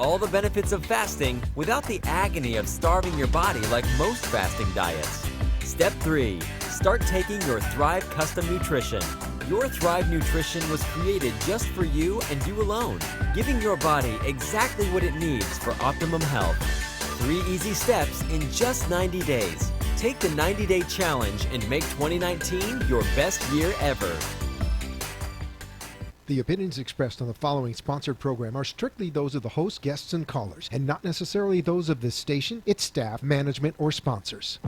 all the benefits of fasting without the agony of starving your body like most fasting diets. Step 3. Start taking your Thrive Custom Nutrition. Your Thrive Nutrition was created just for you and you alone, giving your body exactly what it needs for optimum health. 3 easy steps in just 90 days. Take the 90-day challenge and make 2019 your best year ever. The opinions expressed on the following sponsored program are strictly those of the host, guests, and callers, and not necessarily those of this station, its staff, management, or sponsors.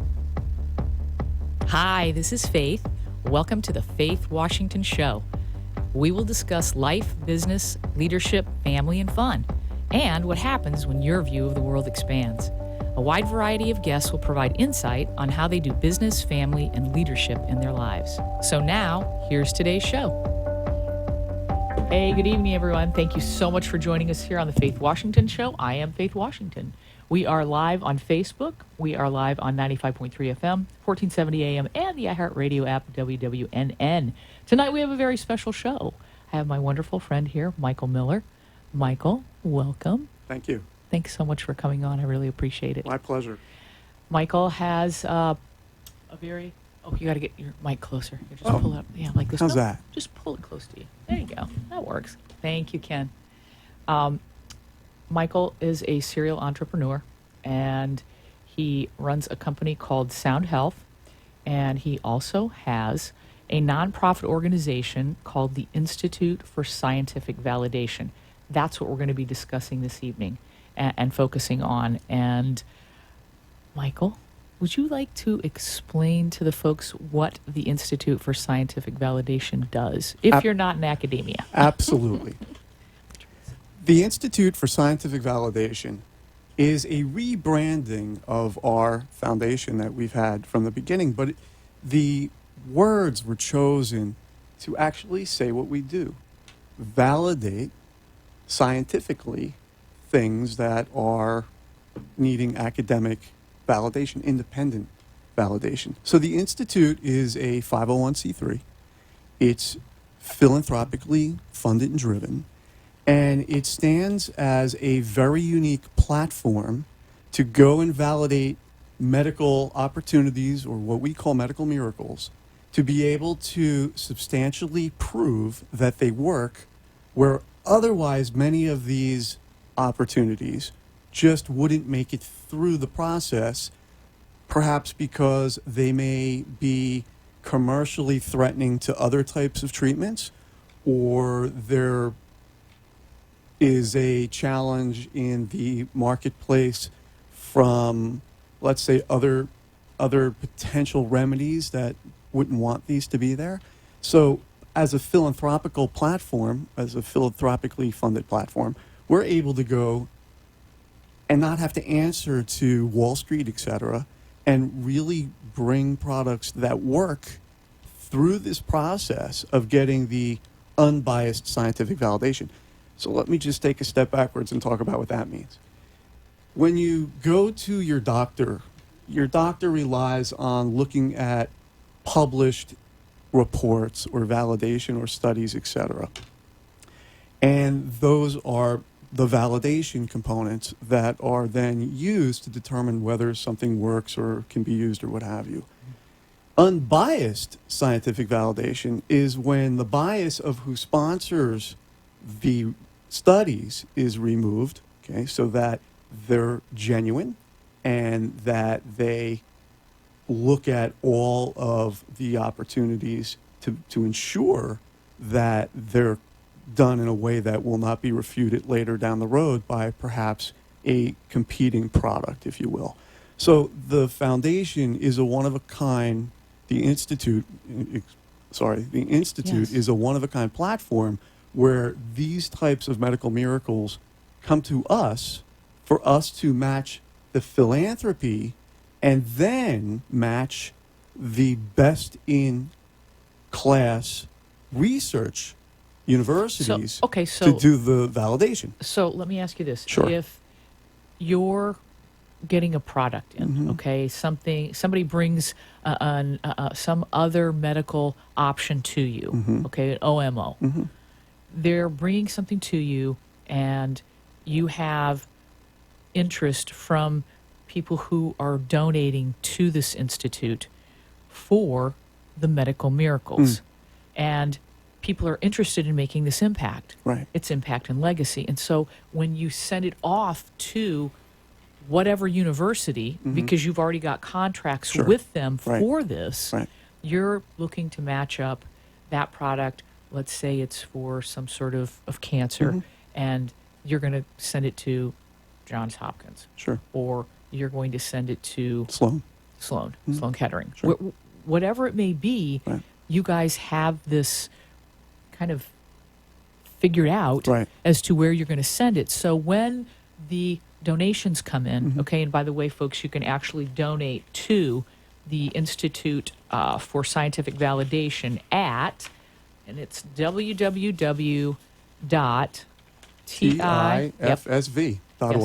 Hi, this is Faith. Welcome to the Faith Washington Show. We will discuss life, business, leadership, family, and fun, and what happens when your view of the world expands. A wide variety of guests will provide insight on how they do business, family, and leadership in their lives. So now, here's today's show. Hey, good evening, everyone. Thank you so much for joining us here on the Faith Washington Show. I am Faith Washington. We are live on Facebook. We are live on 95.3 FM, 1470 AM, and the iHeartRadio app, WWNN. Tonight we have a very special show. I have my wonderful friend here, Michael Miller. Michael, welcome. Thank you. Thanks so much for coming on. I really appreciate it. My pleasure. Michael has a very... Oh, you got to get your mic closer. You just pull it up. Yeah, like this. How's that? Just pull it close to you. There you go. That works. Thank you, Ken. Michael is a serial entrepreneur, and he runs a company called Sound Health, and he also has a nonprofit organization called the Institute for Scientific Validation. That's what we're going to be discussing this evening and focusing on. And Michael, would you like to explain to the folks what the Institute for Scientific Validation does, if you're not in academia? Absolutely. The Institute for Scientific Validation is a rebranding of our foundation that we've had from the beginning, but the words were chosen to actually say what we do. Validate scientifically things that are needing academic validation, independent validation. So the Institute is a 501c3. It's philanthropically funded and driven, and it stands as a very unique platform to go and validate medical opportunities, or what we call medical miracles, to be able to substantially prove that they work where otherwise many of these opportunities just wouldn't make it through the process, perhaps because they may be commercially threatening to other types of treatments, or there is a challenge in the marketplace from, let's say, other potential remedies that wouldn't want these to be there. So as a philanthropical platform, as a philanthropically funded platform, we're able to go and not have to answer to Wall Street, et cetera, and really bring products that work through this process of getting the unbiased scientific validation. So let me just take a step backwards and talk about what that means. When you go to your doctor relies on looking at published reports or validation or studies, et cetera. And those are the validation components that are then used to determine whether something works or can be used or what have you. Unbiased scientific validation is when the bias of who sponsors the studies is removed, okay, so that they're genuine and that they look at all of the opportunities to ensure that they're done in a way that will not be refuted later down the road by perhaps a competing product, if you will. So the foundation is a one-of-a-kind, the Institute Yes. is a one-of-a-kind platform where these types of medical miracles come to us for us to match the philanthropy and then match the best in class research universities to do the validation. So let me ask you this. Sure. If you're getting a product in, okay, somebody brings some other medical option to you, okay, an OMO. They're bringing something to you, and you have interest from people who are donating to this institute for the medical miracles. And people are interested in making this impact. Right. It's impact and legacy. And so when you send it off to whatever university, because you've already got contracts Sure. with them Right. for this, Right. you're looking to match up that product. Let's say it's for some sort of cancer, and you're going to send it to Johns Hopkins, Sure. or you're going to send it to Sloan. Sloan Kettering. Sure. Whatever it may be, Right. you guys have this kind of figured out Right. as to where you're going to send it. So when the donations come in, okay, and by the way, folks, you can actually donate to the Institute for Scientific Validation at, and it's TIFSV.org.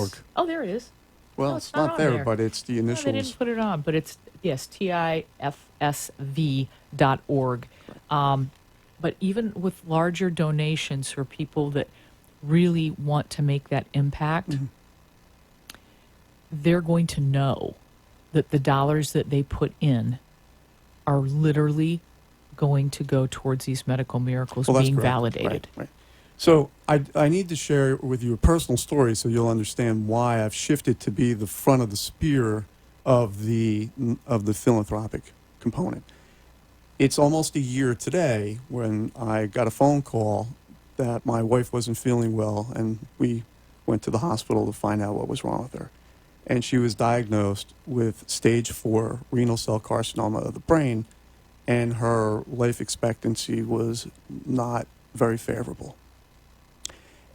Yes. Oh, there it is. Well, No, it's it's not not on there, there. but it's the No, they initials. didn't put it on, but it's, yes, TIFSV.org. But even with larger donations for people that really want to make that impact, they're going to know that the dollars that they put in are literally going to go towards these medical miracles Well, that's being correct. validated. Right. So I need to share with you a personal story so you'll understand why I've shifted to be the front of the spear of the philanthropic component. It's almost a year today when I got a phone call that my wife wasn't feeling well, and we went to the hospital to find out what was wrong with her. And she was diagnosed with stage 4 renal cell carcinoma of the brain, and her life expectancy was not very favorable.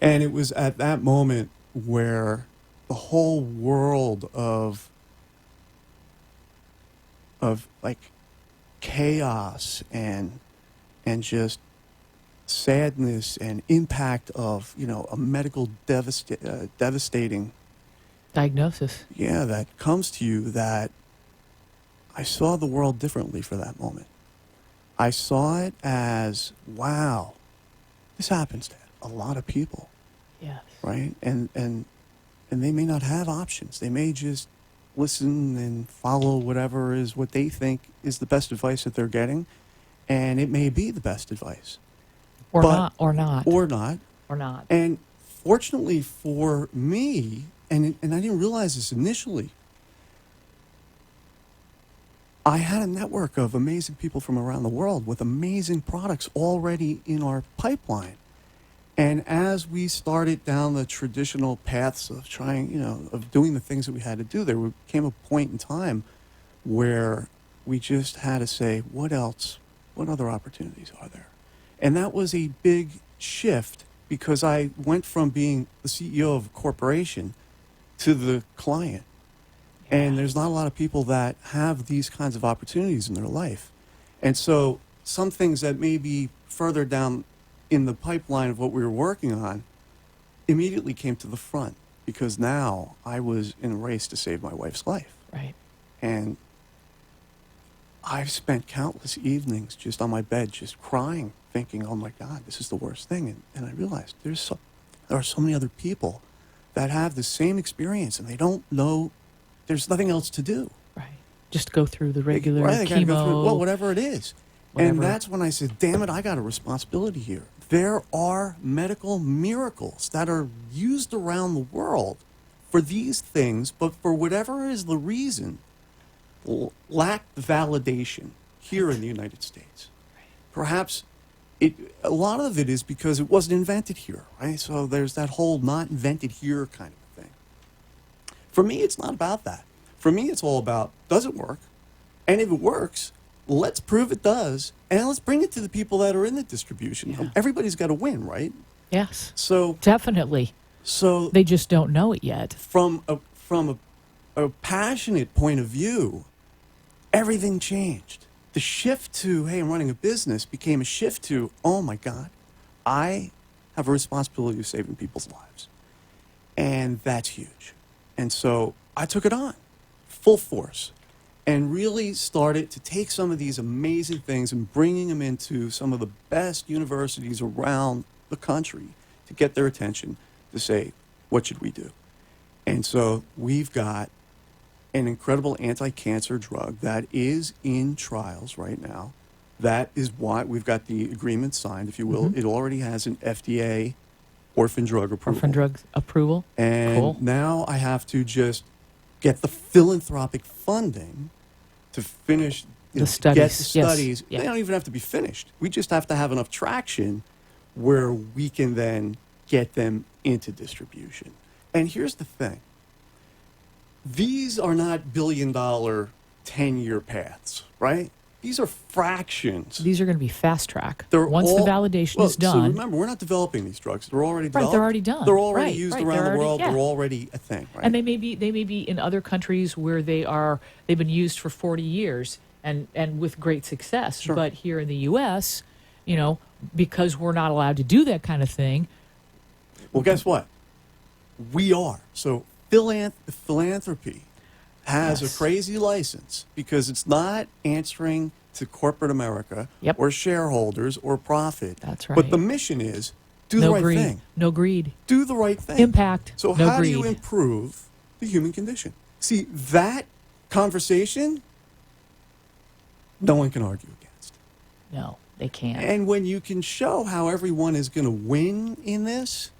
And it was at that moment where the whole world of like chaos and just sadness and impact of, you know, a medical devastating Diagnosis. that comes to you, that I saw the world differently for that moment. I saw it as, wow, this happens to a lot of people, Yes. right? And they may not have options. They may just listen and follow whatever is what they think is the best advice that they're getting, and it may be the best advice. Or But- not. Or not. Or not. Or not. And fortunately for me, and I didn't realize this initially, I had a network of amazing people from around the world with amazing products already in our pipeline. And as we started down the traditional paths of trying, you know, of doing the things that we had to do, there came a point in time where we just had to say, what else? What other opportunities are there? And that was a big shift, because I went from being the CEO of a corporation to the client. And there's not a lot of people that have these kinds of opportunities in their life. And so some things that may be further down in the pipeline of what we were working on immediately came to the front, because now I was in a race to save my wife's life. Right. And I've spent countless evenings just on my bed, just crying, thinking, oh my God, this is the worst thing. And I realized there are so many other people that have the same experience, and they don't know, there's nothing else to do. Right. Just go through the regular Right, they gotta chemo. go through, well, whatever it is. Whatever. And that's when I said, damn it, I got a responsibility here. There are medical miracles that are used around the world for these things, but for whatever is the reason, lack validation here in the United States. Perhaps a lot of it is because it wasn't invented here, right? So there's that whole not invented here kind of thing. For me, it's not about that. For me, it's all about, does it work? And if it works, let's prove it does, and let's bring it to the people that are in the distribution. Yeah. Everybody's got to win, right? Yes. So Definitely. They just don't know it yet. from a passionate point of view, everything changed. The shift to, hey, I'm running a business, became a shift to, oh my God, I have a responsibility of saving people's lives. And that's huge. And so I took it on full force and really started to take some of these amazing things and bringing them into some of the best universities around the country to get their attention, to say, What should we do? And so we've got an incredible anti-cancer drug that is in trials right now. That is why we've got the agreement signed, if you will. Mm-hmm. It already has an FDA orphan drug approval. Orphan drug approval. And Cool. now I have to just get the philanthropic funding to finish The to get the studies, yes. studies. Yeah. They don't even have to be finished. We just have to have enough traction where we can then get them into distribution. And here's the thing. These are not billion-dollar 10-year paths, right? These are fractions. These are going to be fast track. They're Once all- the validation well, is done. So remember, we're not developing these drugs. They're already Right, developed. they're already done. They're already Right, used right, around they're the already- world. yeah. They're already a thing, right? And they may be in other countries where they've been used for 40 years and with great success. Sure. But here in the U.S., because we're not allowed to do that kind of thing, Well, guess what? We are. So philanthropy has Yes. a crazy license because it's not answering to corporate America Yep. or shareholders or profit. That's But right. the mission is do no the right greed, thing. no greed, Do the right thing. impact, So no how greed. do you improve the human condition? See, that conversation, no one can argue against. No, they can't. And when you can show how everyone is going to win in this,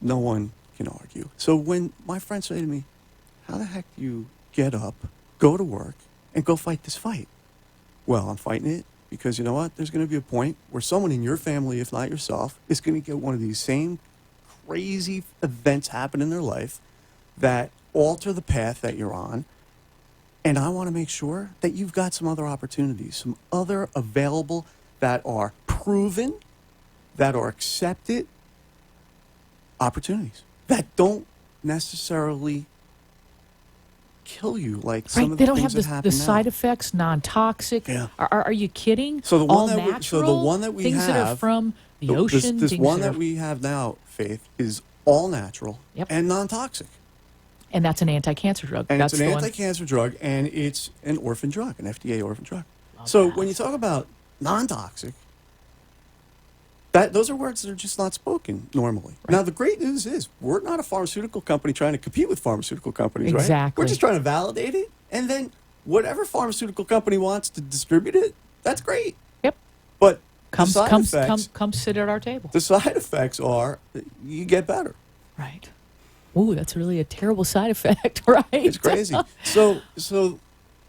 no one can argue. So when my friends say to me, how the heck do you get up, go to work, and go fight this fight? Well, I'm fighting it because you know what? There's going to be a point where someone in your family, if not yourself, is going to get one of these same crazy events happen in their life that alter the path that you're on. And I want to make sure that you've got some other opportunities, some other available that are proven, that are accepted opportunities that don't necessarily kill you like some Right, of they the don't things have that the happen side now. effects, non-toxic. Yeah. Are you kidding? So the All one that we- natural, so the one that we things that are have- from the So ocean. This things one that that are, we have now, Faith, is all natural Yep. and non-toxic. and that's an anti-cancer drug. And that's it's an the one. anti-cancer drug, and it's an orphan drug, an FDA orphan drug. So that. when you talk about non-toxic, those are words that are just not spoken normally. Now, the great news is we're not a pharmaceutical company trying to compete with pharmaceutical companies, right? Exactly. We're just trying to validate it, and then whatever pharmaceutical company wants to distribute it, that's great. Yep. But Come the side effects, sit at our table. the side effects are that you get better. Right. Ooh, that's really a terrible side effect, right? It's crazy. So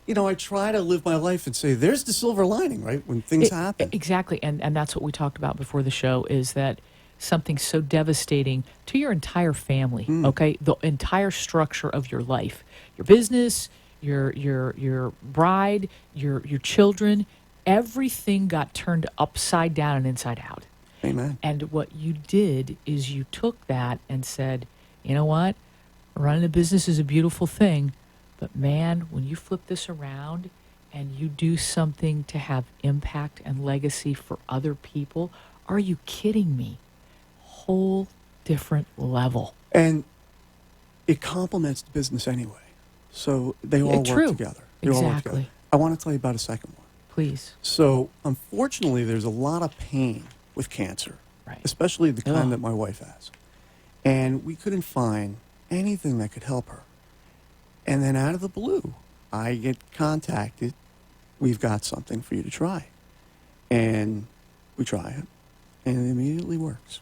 I try to live my life and say, there's the silver lining, right? When things happen. Exactly. And that's what we talked about before the show is that something so devastating to your entire family, okay? The entire structure of your life, your business, your bride, your children, everything got turned upside down and inside out. Amen. And what you did is you took that and said, you know what? Running a business is a beautiful thing, but man, when you flip this around and you do something to have impact and legacy for other people, are you kidding me? Whole different level. And it complements the business anyway. So they all True. work together. They all work Exactly. together. I want to tell you about a second one. Please. So unfortunately, there's a lot of pain with cancer, Right. especially the kind Ugh. that my wife has. And we couldn't find anything that could help her. And then out of the blue, I get contacted. We've got something for you to try. And we try it, and it immediately works.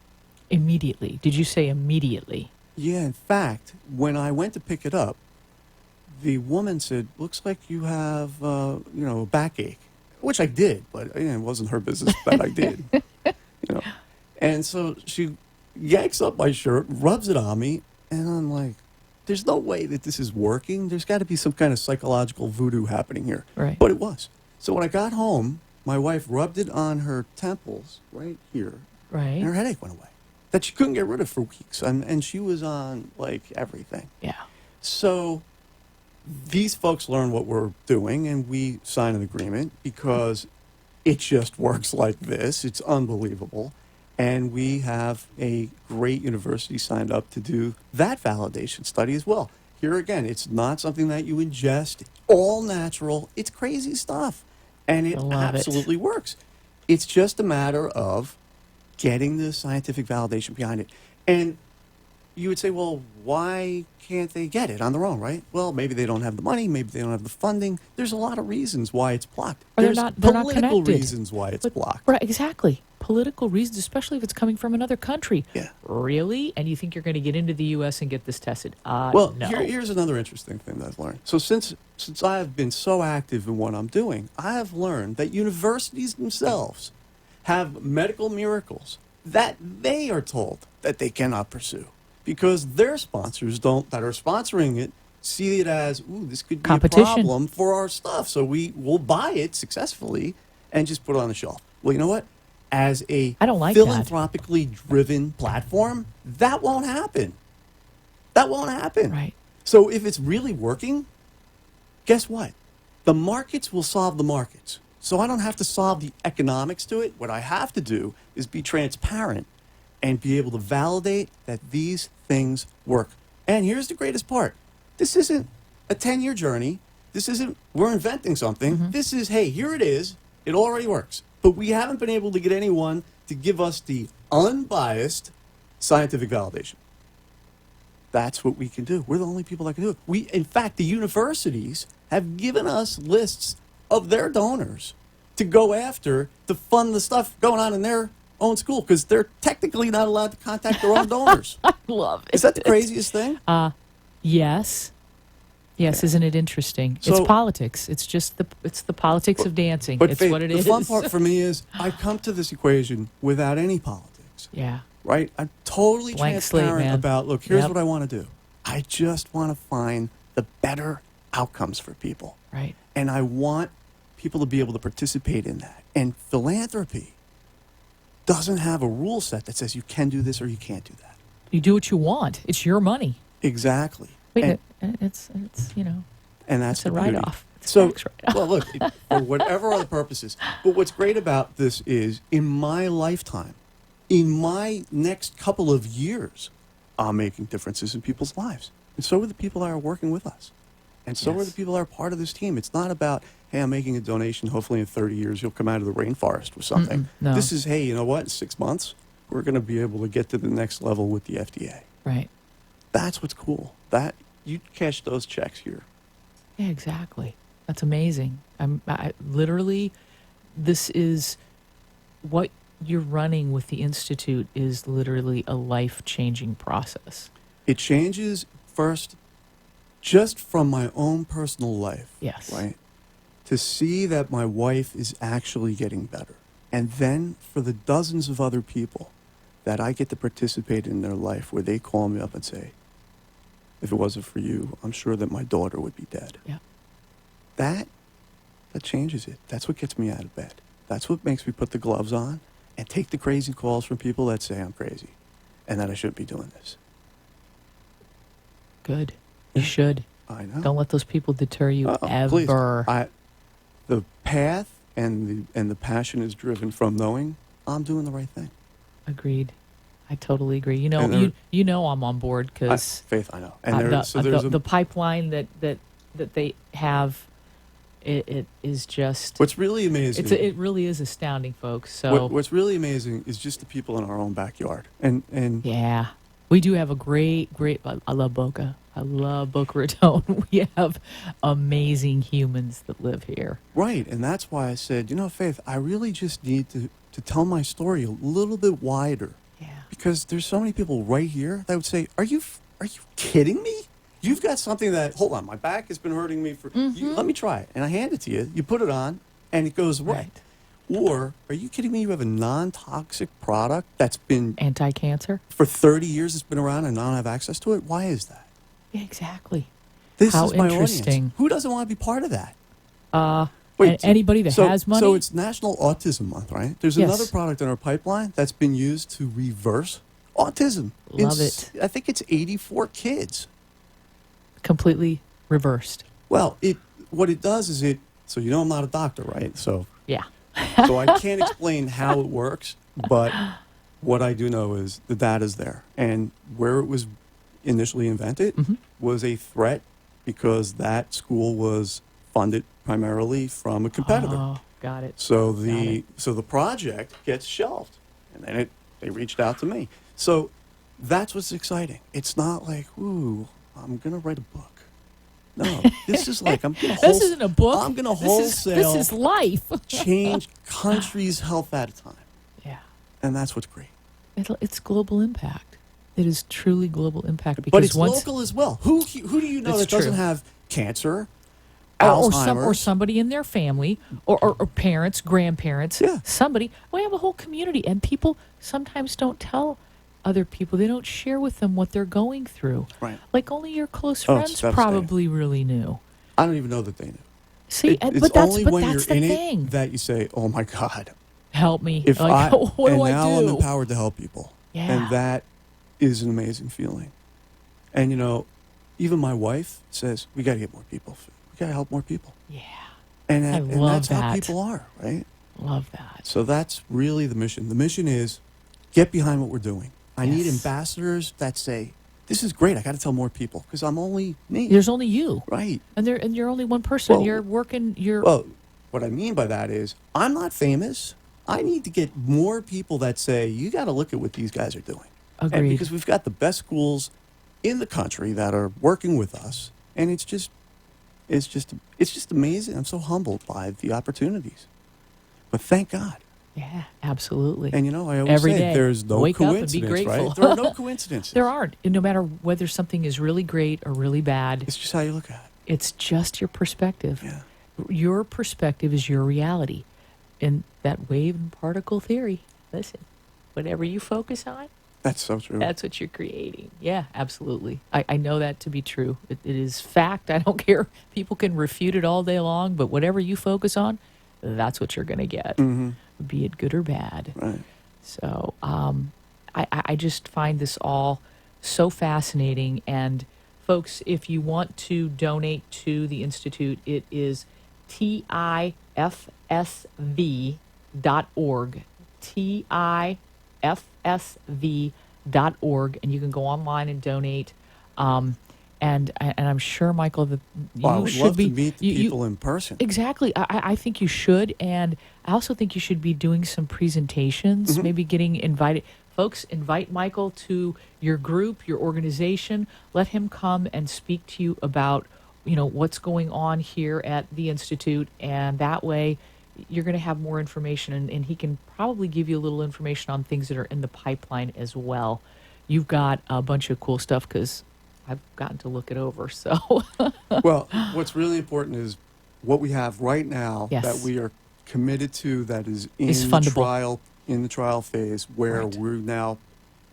Immediately. Did you say immediately? Yeah, in fact, when I went to pick it up, the woman said, looks like you have, a backache, which I did, but it wasn't her business that I did. And so she yanks up my shirt, rubs it on me, and I'm like, there's no way that this is working. There's got to be some kind of psychological voodoo happening here. Right. But it was. So when I got home, my wife rubbed it on her temples right here, and her Right. headache went away. That she couldn't get rid of for weeks. And she was on, like, everything. Yeah. So these folks learn what we're doing, and we sign an agreement because it just works like this. It's unbelievable. And we have a great university signed up to do that validation study as well. Here again, it's not something that you ingest, all natural. It's crazy stuff. And it I love it. absolutely works. It's just a matter of getting the scientific validation behind it. And you would say, well, why can't they get it on their own, right? Well, maybe they don't have the money, maybe they don't have the funding. There's a lot of reasons why it's blocked. Or There's they're not political connected. reasons why it's blocked. Right, exactly. Political reasons, especially if it's coming from another country. Yeah. Really? And you think you're going to get into the U.S. and get this tested? Well, no. here's another interesting thing that I've learned. So since I have been so active in what I'm doing, I have learned that universities themselves have medical miracles that they are told that they cannot pursue because their sponsors that are sponsoring it see it as, ooh, this could be Competition. a problem for our stuff. So will buy it successfully and just put it on the shelf. Well, you know what? As a I don't like that. philanthropically driven platform, that won't happen. That won't happen. Right. So if it's really working, guess what? The markets will solve the markets. So I don't have to solve the economics to it. What I have to do is be transparent and be able to validate that these things work. And here's the greatest part. This isn't a 10-year journey. This isn't, we're inventing something. This is, hey, here it is. It already works. But we haven't been able to get anyone to give us the unbiased scientific validation. That's what we can do. We're the only people that can do it. In fact, the universities have given us lists of their donors to go after to fund the stuff going on in their own school because they're technically not allowed to contact their own donors. I love it. Is that the craziest thing? Yes. Yes, isn't it interesting? So- it's politics. It's just the politics of dancing. But It's Faith, what it the is. fun part for me is I come to this equation without any politics. Yeah. Right? I'm totally Blank slate, transparent man. about, look, here's Yep. what I want to do. I just want to find the better outcomes for people. Right. And I want people to be able to participate in that. And philanthropy doesn't have a rule set that says you can do this or you can't do that. You do what you want. It's your money. Exactly. Wait, and, it's and that's it's a the beauty. write-off. It's a So, tax write-off. well, look, for whatever other purposes. But what's great about this is in my lifetime, in my next couple of years, I'm making differences in people's lives. And so are the people that are working with us. And so are Yes. the people that are part of this team. It's not about, hey, I'm making a donation. Hopefully in 30 years, you'll come out of the rainforest with something. no. This is, hey, you know what? In 6 months, we're going to be able to get to the next level with the FDA. Right. That's what's cool. That you cash those checks here. Yeah, exactly. That's amazing. I literally, this is what you're running with the Institute is literally a life-changing process. It changes first just from my own personal life. Yes. Right? To see that my wife is actually getting better. And then for the dozens of other people that I get to participate in their life where they call me up and say, if it wasn't for you, I'm sure that my daughter would be dead. Yeah. That changes it. That's what gets me out of bed. That's what makes me put the gloves on and take the crazy calls from people that say I'm crazy and that I shouldn't be doing this. Good. You should. I know. Don't let those people deter you Please. ever. The path and the passion is driven from knowing I'm doing the right thing. Agreed. I totally agree. You know, And there- you know I'm on board because Faith, I know. And there's the pipeline that they have, it is just. what's really amazing. It really is astounding, folks. So What's really amazing is just the people in our own backyard. And yeah, we do have a great. I love Boca. I love Boca Raton. We have amazing humans that live here. right, and that's why I said, you know, Faith, I really just need to tell my story a little bit wider. Yeah. Because there's so many people right here that would say, are you kidding me? You've got something that, hold on, my back has been hurting me for, let me try it. And I hand it to you. You put it on, and it goes away. Right. Or, are you kidding me? You have a non-toxic product that's been, Anti-cancer. for 30 years, it's been around and I don't have access to it? Why is that? Yeah, exactly. This How is my interesting. audience. Who doesn't want to be part of that? Anybody that has money. So it's National Autism Month, right? There's Yes. another product in our pipeline that's been used to reverse autism. Love it. I think it's 84 kids. Completely reversed. Well, what it does is so you know I'm not a doctor, right? So Yeah. I can't explain how it works, but what I do know is the data's there. And where it was initially invented was a threat because that school was funded primarily from a competitor. Oh, got it. So Got the it. so the project gets shelved, and then they reached out to me. So That's what's exciting. It's not like, ooh, I'm going to write a book. No, this is like, I'm going to This isn't a book. I'm going to This wholesale is life. change countries' health at a time. Yeah. And that's what's great. It's global impact. It is truly global impact because But it's once local as well. Who do you know It's that doesn't true. have cancer, or Alzheimer's? somebody in their family or parents, grandparents, Yeah. somebody. We have a whole community, and people sometimes don't tell other people. They don't share with them what they're going through. Right. Like only your close Oh, it's friends devastating. probably really knew. I don't even know that they knew. See, It's but that's only but when that's you're the in thing. it that you say, "Oh my God, Help me. if Like, I what and do I now do? I'm empowered to help people." Yeah. And that is an amazing feeling. And even my wife says, "We got to get more people. We got to help more people." Yeah. And, I and love that's how that. people are, right? Love that. So that's really the mission. The mission is get behind what we're doing. I need Yes. ambassadors that say, "This is great. I got to tell more people because I'm only me." There's only you, Right. and you're only one person. Well- you're working. You're Well, what I mean by that is I'm not famous. I need to get more people that say, "You got to look at what these guys are doing." And agreed. because we've got the best schools in the country that are working with us, and it's just amazing. I'm so humbled by the opportunities. But thank God. Yeah, absolutely. And I always Every say day, there's no wake up and be coincidence, grateful. right? There are no coincidences. There aren't. And no matter whether something is really great or really bad, It's just how you look at it. it's just your perspective. Yeah. Your perspective is your reality. And that wave and particle theory, listen, whatever you focus on, That's so true. that's what you're creating. Yeah, absolutely. I know that to be true. It is fact. I don't care. People can refute it all day long, but whatever you focus on, that's what you're going to get, be it good or bad. Right. So I just find this all so fascinating. And folks, if you want to donate to the Institute, it is TIFSV.org. TIFSV.org. And you can go online and donate. And I'm sure, Michael, that you Well, I would should love be to meet the people in person. Exactly. I think you should. And I also think you should be doing some presentations, maybe getting invited. Folks, invite Michael to your group, your organization. Let him come and speak to you about, what's going on here at the Institute. And that way you're going to have more information. And he can probably give you a little information on things that are in the pipeline as well. You've got a bunch of cool stuff because I've gotten to look it over. So Well, what's really important is what we have right now Yes. that we are committed to that is Is in the fundable. trial phase where Right. we now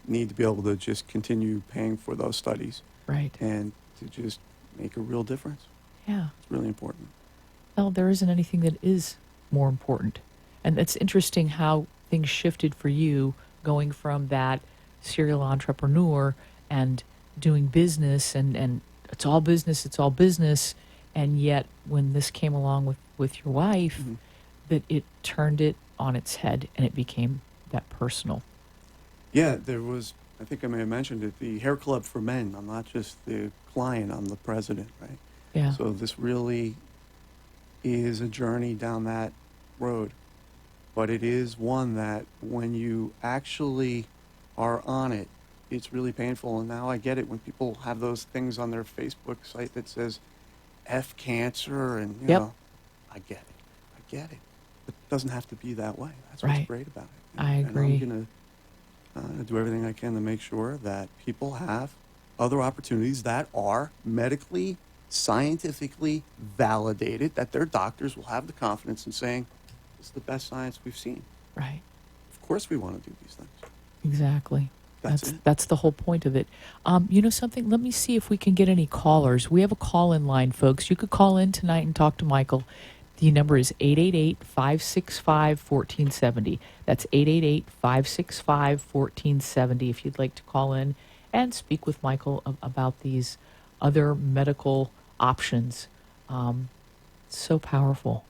need to be able to just continue paying for those studies right. and to just make a real difference. Yeah. It's really important. Well, there isn't anything that is more important. And it's interesting how things shifted for you going from that serial entrepreneur and doing business and it's all business. And yet when this came along with your wife, that it turned it on its head and it became that personal. Yeah, there was, I think I may have mentioned it, the Hair Club for Men. I'm not just the client, I'm the president, right? Yeah. So this really is a journey down that road. But it is one that when you actually are on it, it's really painful. And now I get it when people have those things on their Facebook site that says F cancer and, you Yep. know, I get it. It doesn't have to be that way. That's Right. what's great about it. I agree. And I'm going to do everything I can to make sure that people have other opportunities that are medically, scientifically validated, that their doctors will have the confidence in saying, this is the best science we've seen. Right. Of course we want to do these things. Exactly. That's it. That's the whole point of it. You know something? Let me see if we can get any callers. We have a call-in line, folks. You could call in tonight and talk to Michael. The number is 888-565-1470. That's 888-565-1470 if you'd like to call in and speak with Michael about these other medical options. So powerful.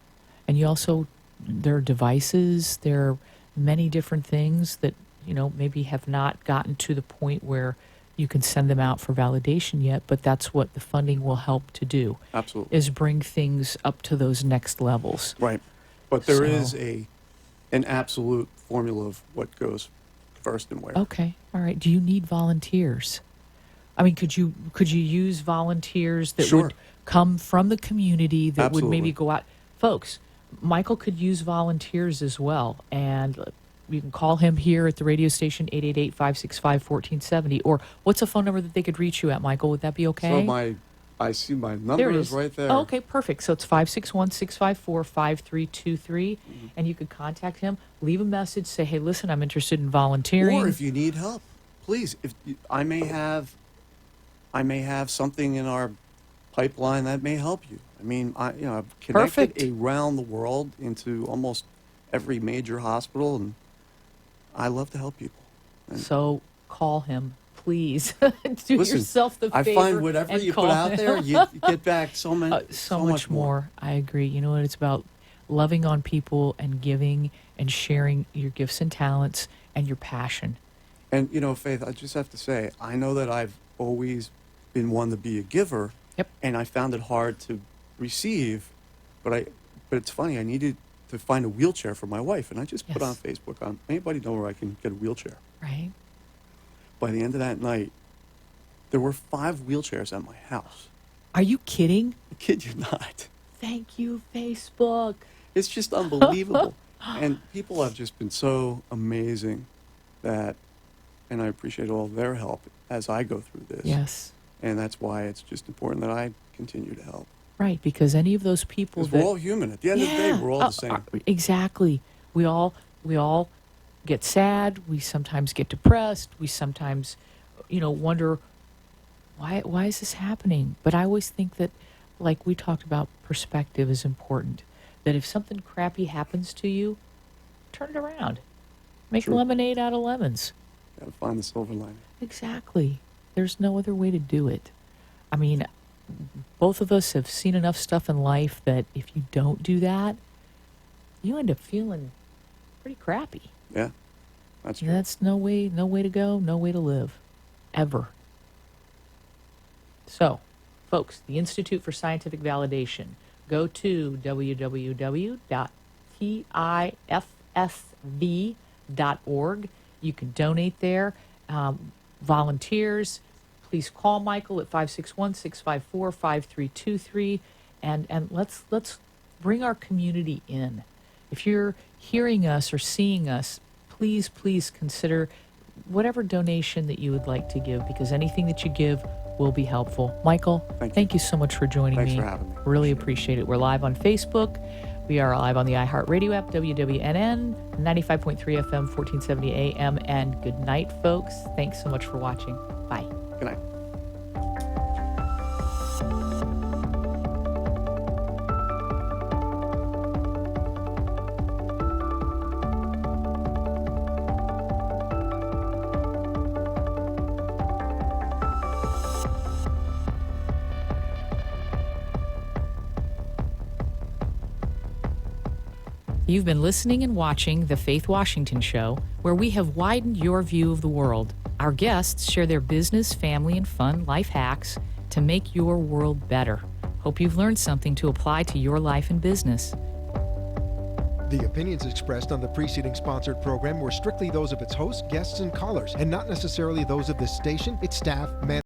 And you also, there are devices, there are many different things that, you know, maybe have not gotten to the point where you can send them out for validation yet, but that's what the funding will help to do, Absolutely. is bring things up to those next levels. Right. But there is So- an absolute formula of what goes first and where. Okay. All right. Do you need volunteers? I mean, could you use volunteers that Sure. would come from the community that would maybe Absolutely. go out? Folks, Michael could use volunteers as well. And you can call him here at the radio station, 888-565-1470. Or what's a phone number that they could reach you at, Michael? Would that be okay? So I see my number There it is is. right there. Oh, okay, perfect. So it's 561-654-5323. And you could contact him, leave a message, say, hey, listen, I'm interested in volunteering. Or if you need help, please. I may have something in our pipeline that may help you. I mean, I've connected Perfect. around the world into almost every major hospital, and I love to help people. And So call him, please. Do listen, yourself the I favor. find whatever and you call put out him. there, you get back so much more. I agree. You know what? It's about loving on people and giving and sharing your gifts and talents and your passion. And Faith, I just have to say, I know that I've always been one to be a giver. Yep. And I found it hard to receive, but it's funny. I needed to find a wheelchair for my wife, and I just put Yes. on Facebook, anybody know where I can get a wheelchair? Right? By the end of that night, there were 5 wheelchairs at my house. Are you kidding? I kid you not. Thank you, Facebook. It's just unbelievable. And people have just been so amazing and I appreciate all their help as I go through this. Yes. And that's why it's just important that I continue to help. Right, because any of those people Because that we're all human. At the end of the day, we're all the same. Exactly. We all get sad. We sometimes get depressed. We sometimes, wonder why is this happening? But I always think that, like we talked about, perspective is important. That if something crappy happens to you, turn it around. Make True. lemonade out of lemons. Gotta find the silver lining. Exactly. There's no other way to do it. I mean, both of us have seen enough stuff in life that if you don't do that, you end up feeling pretty crappy. Yeah, that's true. And that's no way to go, no way to live, ever. So, folks, the Institute for Scientific Validation. Go to www.tifsv.org. You can donate there. Volunteers, please call Michael at 561-654-5323, and let's bring our community in. If you're hearing us or seeing us, please consider whatever donation that you would like to give, because anything that you give will be helpful. Michael, Thank you. you so much for joining Thanks me. for having me. Really appreciate it. We're live on Facebook. We are live on the iHeartRadio app, WWNN, 95.3 FM, 1470 AM. And good night, folks. Thanks so much for watching. Bye. Good night. You've been listening and watching The Faith Washington Show, where we have widened your view of the world. Our guests share their business, family, and fun life hacks to make your world better. Hope you've learned something to apply to your life and business. The opinions expressed on the preceding sponsored program were strictly those of its hosts, guests, and callers, and not necessarily those of this station, its staff, management,